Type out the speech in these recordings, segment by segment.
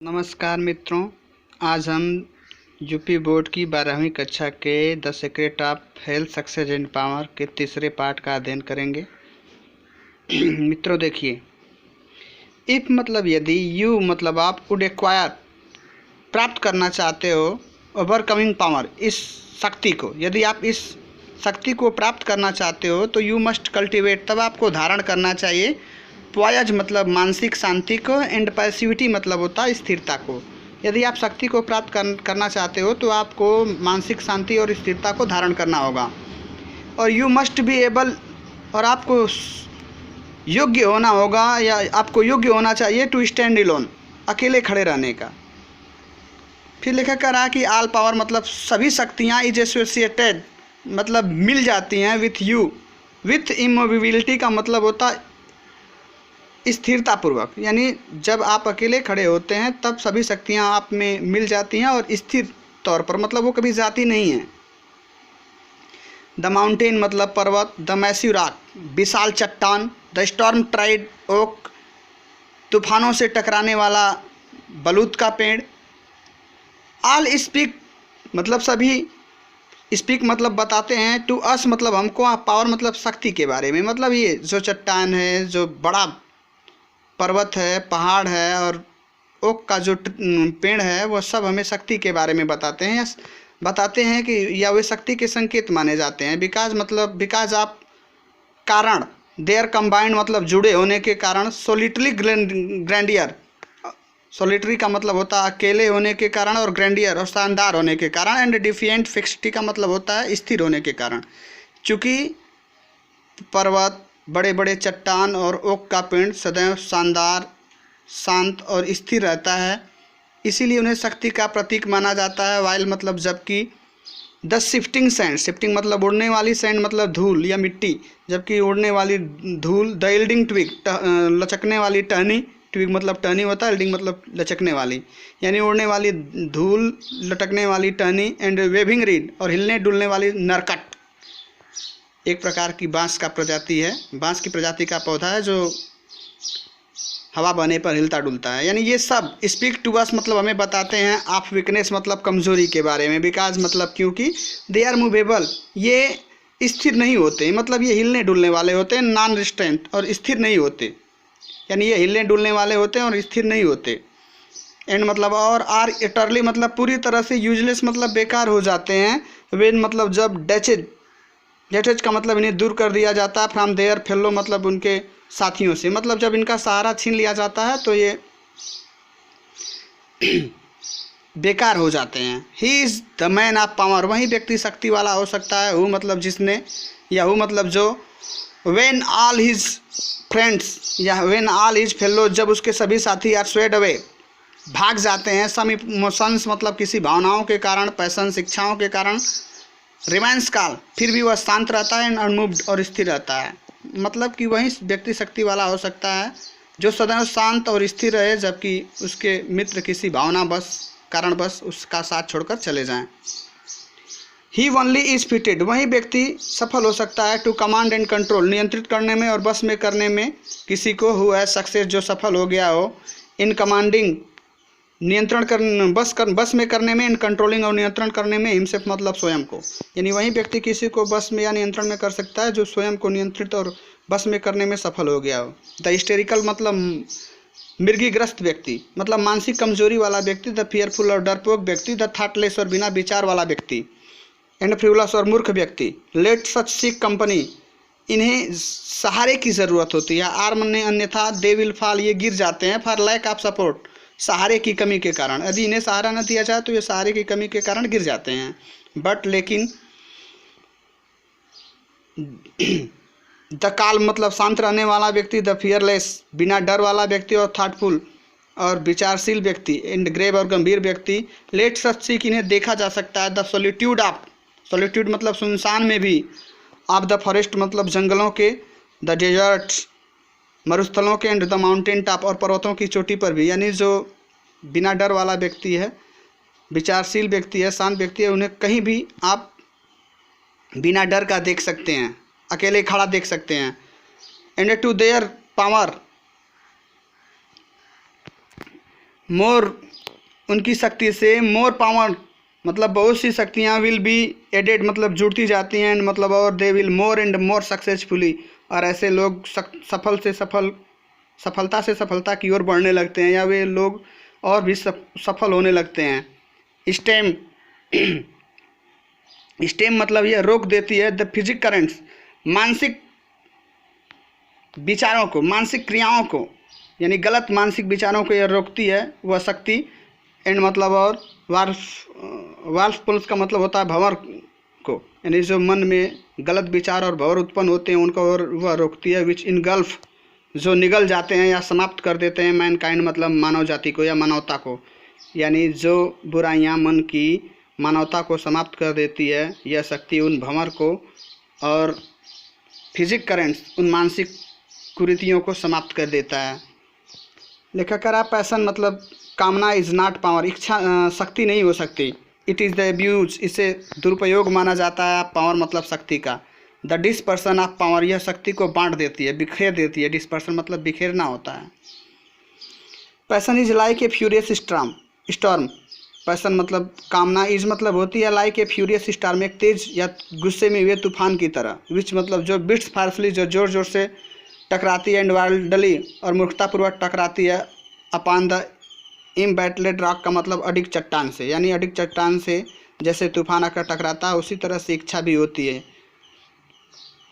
नमस्कार मित्रों, आज हम यूपी बोर्ड की 12वीं कक्षा के the secret of health success and power के तीसरे पार्ट का अध्ययन करेंगे। मित्रों देखिए, इफ मतलब यदि, यू मतलब आप, वुड एक्वायर प्राप्त करना चाहते हो, ओवरकमिंग पावर इस शक्ति को, यदि आप इस शक्ति को प्राप्त करना चाहते हो तो यू मस्ट कल्टिवेट, तब आपको धारण करना चाहिए पॉयज मतलब मानसिक शांति को, एंड पैसिविटी मतलब होता है स्थिरता को। यदि आप शक्ति को प्राप्त करना चाहते हो तो आपको मानसिक शांति और स्थिरता को धारण करना होगा। और यू मस्ट बी एबल, और आपको योग्य होना होगा या आपको योग्य होना चाहिए टू स्टैंड एलोन, अकेले खड़े रहने का। फिर लिखा कर रहा कि ऑल पावर मतलब सभी शक्तियाँ इज एसोसिएटेड मतलब मिल जाती हैं विथ यू, विथ इमोबिलिटी का मतलब होता स्थिरतापूर्वक, यानी जब आप अकेले खड़े होते हैं तब सभी शक्तियां आप में मिल जाती हैं और स्थिर तौर पर, मतलब वो कभी जाती नहीं है। द माउंटेन मतलब पर्वत, द मैसिव रॉक विशाल चट्टान, द स्टॉर्म ट्राइड ओक तूफानों से टकराने वाला बलूत का पेड़। ऑल स्पीक मतलब सभी, स्पीक मतलब बताते हैं, टू अस मतलब हमको, पावर मतलब शक्ति के बारे में, मतलब ये जो चट्टान है, जो बड़ा पर्वत है, पहाड़ है और ओक का जो पेड़ है, वो सब हमें शक्ति के बारे में बताते हैं, बताते हैं कि या वे शक्ति के संकेत माने जाते हैं। बिकाज मतलब बिकाज आप कारण, देयर कंबाइंड मतलब जुड़े होने के कारण, सोलिटरी ग्रैंडियर, सोलिटरी का मतलब होता है अकेले होने के कारण, और ग्रैंडियर और शानदार होने के कारण, एंड डिफिएंट फिक्सिटी का मतलब होता है स्थिर होने के कारण। चूँकि पर्वत, बड़े बड़े चट्टान और ओक का पेड़ सदैव शानदार, शांत और स्थिर रहता है, इसीलिए उन्हें शक्ति का प्रतीक माना जाता है। वाइल मतलब जबकि, द शिफ्टिंग सैंड, शिफ्टिंग मतलब उड़ने वाली, सैंड मतलब धूल या मिट्टी, जबकि उड़ने वाली धूल। द यील्डिंग ट्विग लचकने वाली टहनी, ट्विग मतलब टहनी होता है, यील्डिंग मतलब लचकने वाली, यानी उड़ने वाली धूल, लटकने वाली टहनी। एंड वेविंग रीड और हिलने डुलने वाली नरकट, एक प्रकार की बांस का प्रजाति है, बांस की प्रजाति का पौधा है जो हवा बहने पर हिलता डुलता है। यानी ये सब स्पीक टू अस मतलब हमें बताते हैं ऑफ वीकनेस मतलब कमजोरी के बारे में। बिकॉज मतलब क्योंकि दे आर मूवेबल, ये स्थिर नहीं होते, मतलब ये हिलने डुलने वाले होते हैं, नॉन रिस्ट्रेंट और स्थिर नहीं होते, यानी ये हिलने डुलने वाले होते हैं और स्थिर नहीं होते। एंड मतलब और आर इटरली मतलब पूरी तरह से यूजलेस मतलब बेकार हो जाते हैं। वेन मतलब जब डेचेज, डेटेज का मतलब इन्हें दूर कर दिया जाता है, फ्रॉम देयर फेलो मतलब उनके साथियों से, मतलब जब इनका सहारा छीन लिया जाता है तो ये बेकार हो जाते हैं। He is the man of power, वही व्यक्ति शक्ति वाला हो सकता है। हु मतलब जिसने, या हु मतलब जो। व्हेन ऑल हिज फ्रेंड्स या व्हेन ऑल हिज फेलो जब उसके सभी साथी आर स्वेड अवे भाग जाते हैं, सम इमोशंस मतलब किसी भावनाओं के कारण, पैशन इच्छाओं के कारण, रिमाइंस काल फिर भी वह शांत रहता है, एंड अनमूव्ड और स्थिर रहता है, मतलब कि वही व्यक्ति शक्ति वाला हो सकता है जो सदैव शांत और स्थिर रहे, जबकि उसके मित्र किसी भावना बस कारण बस उसका साथ छोड़कर चले जाएं। ही ओनली इज फिटेड, वही व्यक्ति सफल हो सकता है टू कमांड एंड कंट्रोल, नियंत्रित करने में और बस में करने में किसी को, हु हैज सक्सेस जो सफल हो गया हो, इन कमांडिंग नियंत्रण कर बस में करने में, इन कंट्रोलिंग और नियंत्रण करने में, हिमसेल्फ मतलब स्वयं को, यानी वही व्यक्ति किसी को बस में या नियंत्रण में कर सकता है जो स्वयं को नियंत्रित और बस में करने में सफल हो गया हो। द हिस्टेरिकल मतलब मृगीग्रस्त व्यक्ति, मतलब मानसिक कमजोरी वाला व्यक्ति। द फियरफुल और डरपोक व्यक्ति। द थॉटलेस और बिना विचार वाला व्यक्ति। एंड फ्रिवलस और मूर्ख व्यक्ति। लेट सच सीक कंपनी, इन्हें सहारे की ज़रूरत होती है। आर्म ने अन्यथा दे विल फॉल, ये गिर जाते हैं, फॉर लैक ऑफ सपोर्ट, सहारे की कमी के कारण। यदि इन्हें सहारा न दिया जाए तो ये सहारे की कमी के कारण गिर जाते हैं। बट लेकिन द काल्म मतलब शांत रहने वाला व्यक्ति। द फियरलेस बिना डर वाला व्यक्ति, और थॉटफुल और विचारशील व्यक्ति, एंड ग्रेव और गंभीर व्यक्ति। लेट सच सीक, इन्हें देखा जा सकता है। द सॉलिट्यूड ऑफ, सॉलिट्यूड मतलब सुनसान में भी, ऑफ द फॉरेस्ट मतलब जंगलों के, द डेजर्ट्स मरुस्थलों के, एंड द माउंटेन टॉप और पर्वतों की चोटी पर भी, यानी जो बिना डर वाला व्यक्ति है, विचारशील व्यक्ति है, शांत व्यक्ति है, उन्हें कहीं भी आप बिना डर का देख सकते हैं, अकेले खड़ा देख सकते हैं। And to their power more उनकी शक्ति से मोर पावर मतलब बहुत सी शक्तियाँ विल बी एडेड मतलब जुड़ती जाती हैं एंड मतलब और they will more and more successfully, और ऐसे लोग सफलता से सफलता की ओर बढ़ने लगते हैं या वे लोग और भी सफल होने लगते हैं। स्टेम स्टेम मतलब यह रोक देती है द फिजिक करेंट्स, मानसिक विचारों को, मानसिक क्रियाओं को, यानी गलत मानसिक विचारों को यह रोकती है वह शक्ति। एंड मतलब और वाल्फ पुल्स का मतलब होता है भंवर को, यानी जो मन में गलत विचार और भंवर उत्पन्न होते हैं उनको और वह रोकती है। विच इन गल्फ जो निगल जाते हैं या समाप्त कर देते हैं मैनकाइंड मतलब मानव जाति को या मानवता को, यानी जो बुराइयां मन की मानवता को समाप्त कर देती है यह शक्ति उन भंवर को और फिजिक करेंट्स उन मानसिक कुरीतियों को समाप्त कर देता है। लेखकरा पैसन मतलब कामना इज नॉट पावर, इच्छा शक्ति नहीं हो सकती। इट इज़ द अब्यूज, इसे दुरुपयोग माना जाता है पावर मतलब शक्ति का। द डिस्पर्सन ऑफ पावर, यह शक्ति को बांट देती है, बिखेर देती है। डिस्पर्सन मतलब बिखेरना होता है। Passion is like a furious storm, passion मतलब कामना, इज मतलब होती है लाइक ए फ्यूरियस स्टॉर्म, एक तेज या गुस्से में हुए तूफान की तरह। विच मतलब जो बिट्स फायरफुली, जो जोर जोर से टकराती है, एंड वाइल्डली और मूर्खतापूर्वक टकराती है, अपॉन द इम्बैटलेड रॉक का मतलब अडिग चट्टान से, यानी अडिग चट्टान से जैसे तूफान आकर टकराता है उसी तरह से इच्छा भी होती है।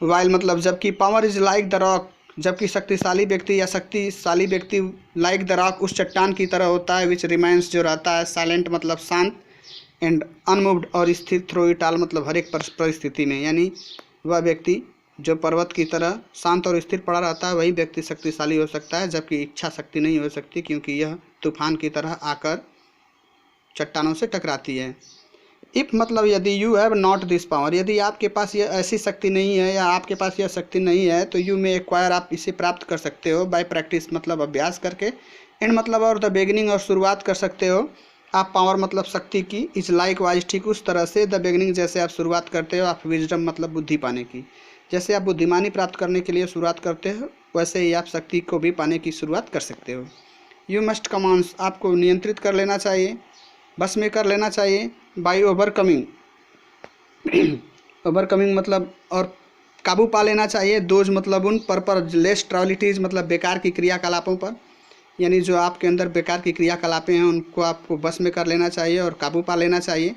वाइल मतलब जबकि, power is like the rock, जबकि शक्तिशाली व्यक्ति या शक्तिशाली व्यक्ति लाइक द रॉक उस चट्टान की तरह होता है। विच रिमाइंस जो रहता है, साइलेंट मतलब शांत, एंड अनमूव्ड और स्थिर थ्रू इट ऑल मतलब हर एक परिस्थिति में, यानी वह व्यक्ति जो पर्वत की तरह शांत और स्थिर पड़ा रहता है वही व्यक्ति शक्तिशाली हो सकता है, जबकि इच्छा शक्ति नहीं हो सकती क्योंकि यह तूफान की तरह आकर चट्टानों से टकराती है। इफ़ मतलब यदि you have not this power, यदि आपके पास यह ऐसी शक्ति नहीं है या आपके पास यह शक्ति नहीं है तो यू में एक्वायर, आप इसे प्राप्त कर सकते हो बाय प्रैक्टिस मतलब अभ्यास करके। एंड मतलब और द बिगिनिंग और शुरुआत कर सकते हो आप पावर मतलब शक्ति की। इज लाइक वाइज ठीक उस तरह से, द बिगिनिंग जैसे आप शुरुआत करते हो आप विजडम मतलब बुद्धि पाने की, जैसे आप बुद्धिमानी प्राप्त करने के लिए शुरुआत करते हो वैसे ही आप शक्ति को भी पाने की शुरुआत कर सकते हो। यू मस्ट कमांड्स, आपको नियंत्रित कर लेना चाहिए, बस में कर लेना चाहिए। बाई ओवरकमिंग ओवरकमिंग मतलब और काबू पा लेना चाहिए। दोज मतलब उन पर लेस ट्रावलिटीज मतलब बेकार की क्रियाकलापों पर, यानी जो आपके अंदर बेकार की क्रियाकलापें हैं उनको आपको बस में कर लेना चाहिए और काबू पा लेना चाहिए।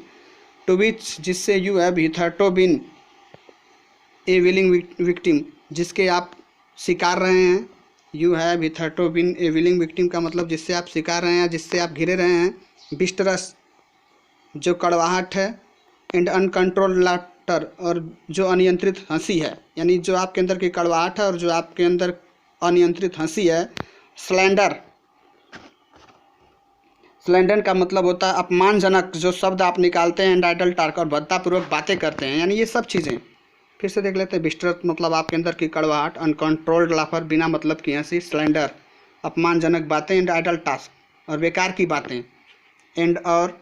टू विच जिससे you have hitherto been a willing victim, जिसके आप शिकार रहे हैं। You have hitherto been a willing victim का मतलब जिससे आप शिकार रहे हैं, जिससे आप घिरे रहे हैं। बिस्टरस जो कड़वाहट है, एंड अनकंट्रोल्ड लाफ्टर और जो अनियंत्रित हंसी है, यानी जो आपके अंदर की कड़वाहट है और जो आपके अंदर अनियंत्रित हंसी है। स्लैंडर का मतलब होता है अपमानजनक जो शब्द आप निकालते हैं, एंड आइडल टार्क और भद्दापूर्वक बातें करते हैं, यानी ये सब चीज़ें। फिर से देख लेते हैं। बिस्टरस मतलब आपके अंदर की कड़वाहट, अनकंट्रोल्ड लाफर बिना मतलब की हंसी, स्लैंडर अपमानजनक बातें, एंड आइडल टास्क और बेकार की बातें, एंड और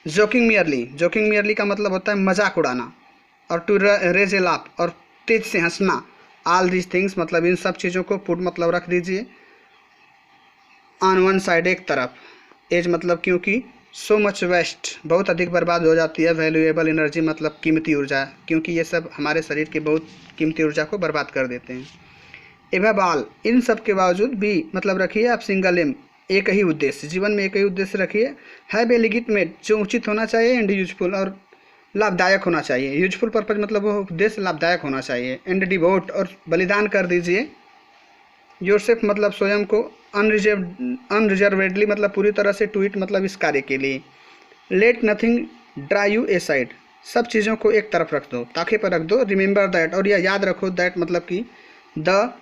जोकिंग मियरली का मतलब होता है मजाक उड़ाना, और टू रेज ए लाफ और तेज से हंसना। ऑल दीज थिंग्स मतलब इन सब चीज़ों को पुट मतलब रख दीजिए ऑन वन साइड एक तरफ। एज मतलब क्योंकि, सो मच वेस्ट बहुत अधिक बर्बाद हो जाती है। वैल्यूएबल एनर्जी मतलब कीमती ऊर्जा, क्योंकि ये सब हमारे शरीर की बहुत कीमती ऊर्जा को बर्बाद कर देते हैं। एवं बाल इन सब के बावजूद भी मतलब रखिए आप सिंगल एम, एक ही उद्देश्य, जीवन में एक ही उद्देश्य रखिए। हैव ए लेजिटिमेट जो उचित होना चाहिए, एंड यूजफुल और लाभदायक होना चाहिए। यूजफुल पर्पज मतलब वो उद्देश्य लाभदायक होना चाहिए। एंड डिवोट और बलिदान कर दीजिए। योरसेल्फ मतलब स्वयं को। अनरिजर्वेडली मतलब पूरी तरह से। टू इट मतलब इस कार्य के लिए। Let nothing draw U A side सब चीज़ों को एक तरफ रख दो, ताके पर रख दो। रिमेंबर दैट और यह याद रखो, दैट मतलब कि द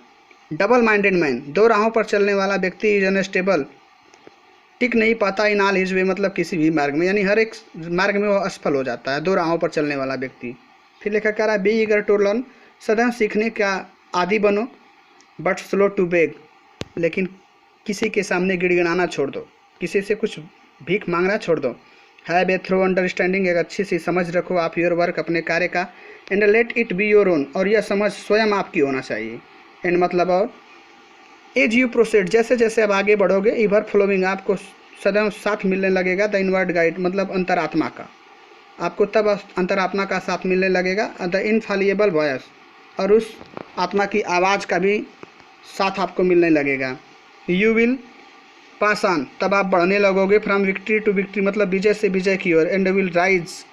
डबल माइंडेड मैन दो राहों पर चलने वाला व्यक्ति इज अनस्टेबल टिक नहीं पाता इन ऑल हिज वे मतलब किसी भी मार्ग में, यानी हर एक मार्ग में वो असफल हो जाता है, दो राहों पर चलने वाला व्यक्ति। फिर लेखक कह रहा है बी ईगर टू लर्न सदा सीखने का आदि बनो, बट स्लो टू बेग लेकिन किसी के सामने गिड़गिड़ाना छोड़ दो, किसी से कुछ भीख मांगना छोड़ दो। हैव ए थ्रो अंडरस्टैंडिंग एक अच्छी सी समझ रखो आप योर वर्क अपने कार्य का। And let it be your own और यह समझ स्वयं आपकी होना चाहिए। एंड मतलब और एज यू प्रोसीड, जैसे जैसे आप आगे बढ़ोगे, इवर फ्लोइंग आपको सदैव साथ मिलने लगेगा, द इनवर्ड गाइड मतलब अंतरात्मा का, आपको तब अंतरात्मा का साथ मिलने लगेगा, द इनफॉलिएबल वॉयस, और उस आत्मा की आवाज़ का भी साथ आपको मिलने लगेगा। यू विल पास ऑन, तब आप बढ़ने लगोगे, फ्रॉम विक्ट्री टू विक्ट्री मतलब विजय से विजय की ओर, एंड विल राइज,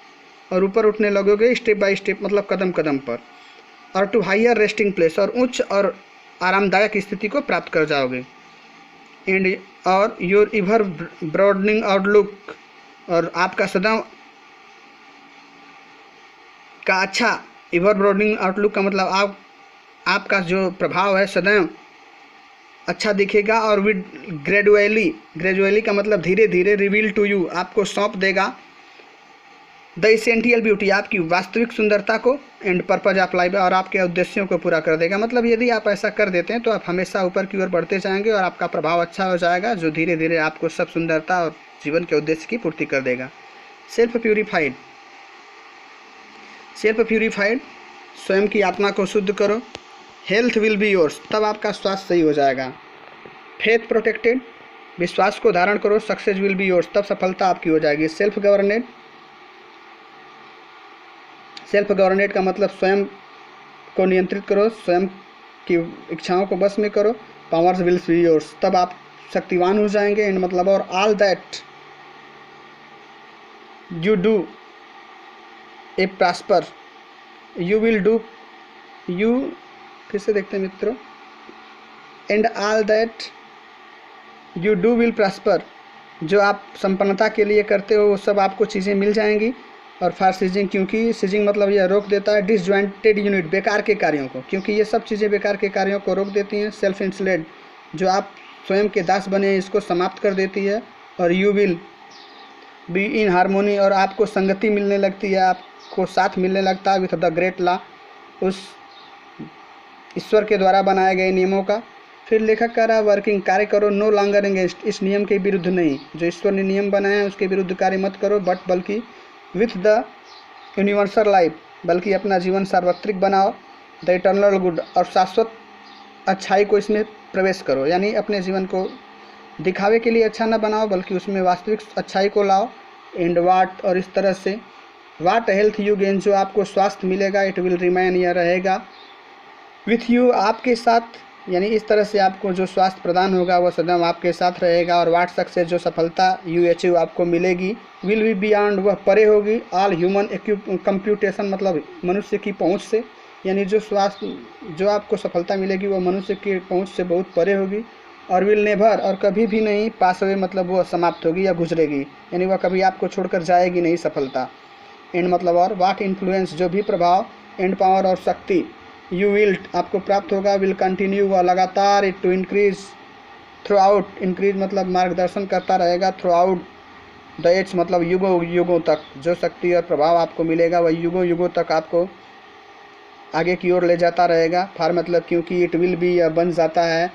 और ऊपर उठने लगोगे, स्टेप बाय स्टेप मतलब कदम कदम पर, और टू हायर रेस्टिंग प्लेस, और उच्च और आरामदायक स्थिति को प्राप्त कर जाओगे। एंड और योर इवर ब्रॉडनिंग आउटलुक, और आपका सदैव का अच्छा, इवर ब्रॉडनिंग आउटलुक का मतलब आपका जो प्रभाव है सदैव अच्छा दिखेगा, और विद ग्रेजुअली का मतलब धीरे धीरे, रिवील टू यू आपको सौंप देगा, द एसेंशियल ब्यूटी आपकी वास्तविक सुंदरता को, एंड पर्पज ऑफ लाइफ और आपके उद्देश्यों को पूरा कर देगा। मतलब यदि आप ऐसा कर देते हैं तो आप हमेशा ऊपर की ओर बढ़ते जाएंगे और आपका प्रभाव अच्छा हो जाएगा, जो धीरे धीरे आपको सब सुंदरता और जीवन के उद्देश्य की पूर्ति कर देगा। सेल्फ प्यूरिफाइड स्वयं की आत्मा को शुद्ध करो। हेल्थ विल बी योर्स, तब आपका स्वास्थ्य सही हो जाएगा। फेथ प्रोटेक्टेड, विश्वास को धारण करो। सक्सेस विल बी योर्स, तब सफलता आपकी हो जाएगी। सेल्फ गवर्नेड का मतलब स्वयं को नियंत्रित करो, स्वयं की इच्छाओं को बस में करो। पावर्स विल बी योर्स, तब आप शक्तिवान हो जाएंगे। एंड मतलब और all that you do a prosper, you will do, you फिर से देखते हैं मित्रों, and all that you do will prosper, जो आप संपन्नता के लिए करते हो वो सब आपको चीज़ें मिल जाएंगी। और फॉर सीजिंग, क्योंकि सीजिंग मतलब यह रोक देता है डिसजॉइंटेड यूनिट, बेकार के कार्यों को, क्योंकि ये सब चीज़ें बेकार के कार्यों को रोक देती हैं। सेल्फ इंसलेड, जो आप स्वयं के दास बने हैं इसको समाप्त कर देती है। और you will be in harmony, और आपको संगति मिलने लगती है, आपको साथ मिलने लगता है विथ द ग्रेट लॉ, उस ईश्वर के द्वारा बनाए गए नियमों का। फिर लेखक कह रहा है वर्किंग, कार्य करो, नो लॉन्गर एंगेंस्ट, इस नियम के विरुद्ध नहीं, जो ईश्वर ने नियम बनाए हैं उसके विरुद्ध कार्य मत करो, बट बल्कि विथ द यूनिवर्सल लाइफ, बल्कि अपना जीवन सार्वत्रिक बनाओ। द इटर्नल गुड, और शाश्वत अच्छाई को इसमें प्रवेश करो, यानी अपने जीवन को दिखावे के लिए अच्छा न बनाओ बल्कि उसमें वास्तविक अच्छाई को लाओ। एंड वाट, और इस तरह से वाट हेल्थ यू गेन, जो आपको स्वास्थ्य मिलेगा, इट विल रिमेन, यह रहेगा विथ यू, आपके साथ, यानी इस तरह से आपको जो स्वास्थ्य प्रदान होगा वह सदैव आपके साथ रहेगा। और वाट सक्सेस, जो सफलता यू अचीव आपको मिलेगी, विल बी बियॉन्ड, वह परे होगी, ऑल ह्यूमन कंप्यूटेशन मतलब मनुष्य की पहुंच से, यानी जो स्वास्थ्य, जो आपको सफलता मिलेगी वह मनुष्य की पहुंच से बहुत परे होगी। और विल नेवर, और कभी भी नहीं, पास हुए मतलब वह समाप्त होगी या गुजरेगी, यानी वह कभी आपको छोड़कर जाएगी नहीं सफलता। एंड मतलब और वाट इन्फ्लुएंस, जो भी प्रभाव, एंड पावर और शक्ति, यू विल आपको प्राप्त होगा, विल कंटिन्यू, वह लगातार, it to increase throughout, increase मतलब मार्गदर्शन करता रहेगा, थ्रू आउट द एज मतलब युगों युगों तक, जो शक्ति और प्रभाव आपको मिलेगा वह युगों युगों तक आपको आगे की ओर ले जाता रहेगा। फॉर मतलब क्योंकि, इट विल बी या बन जाता है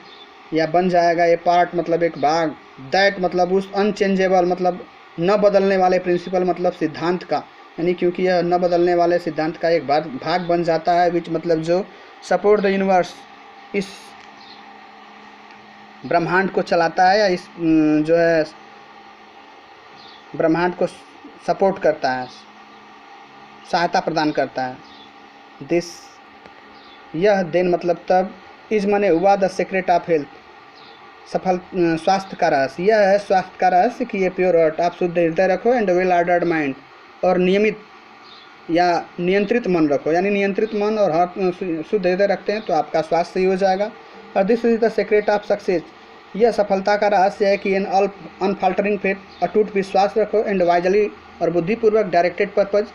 या बन जाएगा, ये पार्ट मतलब एक भाग, दैट मतलब उस अनचेंजेबल मतलब न बदलने वाले प्रिंसिपल मतलब सिद्धांत का, यानी क्योंकि यह न बदलने वाले सिद्धांत का एक भाग बन जाता है, विच मतलब जो सपोर्ट द यूनिवर्स, इस ब्रह्मांड को चलाता है, या इस जो है ब्रह्मांड को सपोर्ट करता है, सहायता प्रदान करता है। दिस, यह देन मतलब तब, इज मने हुआ, द सीक्रेट ऑफ हेल्थ सफल स्वास्थ्य का रहस्य, यह है स्वास्थ्य का रहस्य कि ये प्योर हार्ट, आप शुद्ध हृदय रखो, एंड वेल ऑर्डर्ड माइंड, और नियमित या नियंत्रित मन रखो, यानी नियंत्रित मन और हार्ट शुद्ध हृदय रखते हैं तो आपका स्वास्थ्य सही हो जाएगा। और this is the secret of success, यह सफलता का रहस्य है कि एन अनफाल्टरिंग फेथ, अटूट विश्वास रखो, एंड वाइजली और बुद्धिपूर्वक डायरेक्टेड पर्पज,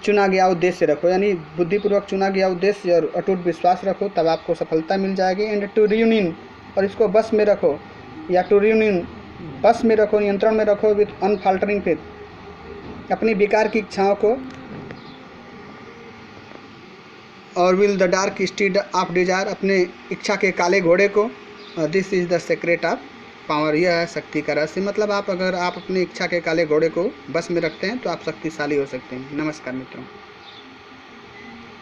चुना गया उद्देश्य रखो, यानी बुद्धिपूर्वक चुना गया उद्देश्य और अटूट विश्वास रखो, तब आपको सफलता मिल जाएगी। एंड टू रियूनियन, और इसको बस में रखो, या टू रियूनियन बस में रखो, नियंत्रण में रखो, विथ अनफाल्टरिंग फेथ, अपनी बेकार की इच्छाओं को, और will the dark stead of desire, अपने इच्छा के काले घोड़े को। This is the secret of power, यह है शक्ति का रहस्य, मतलब आप अगर आप अपनी इच्छा के काले घोड़े को बस में रखते हैं तो आप शक्तिशाली हो सकते हैं। नमस्कार मित्रों।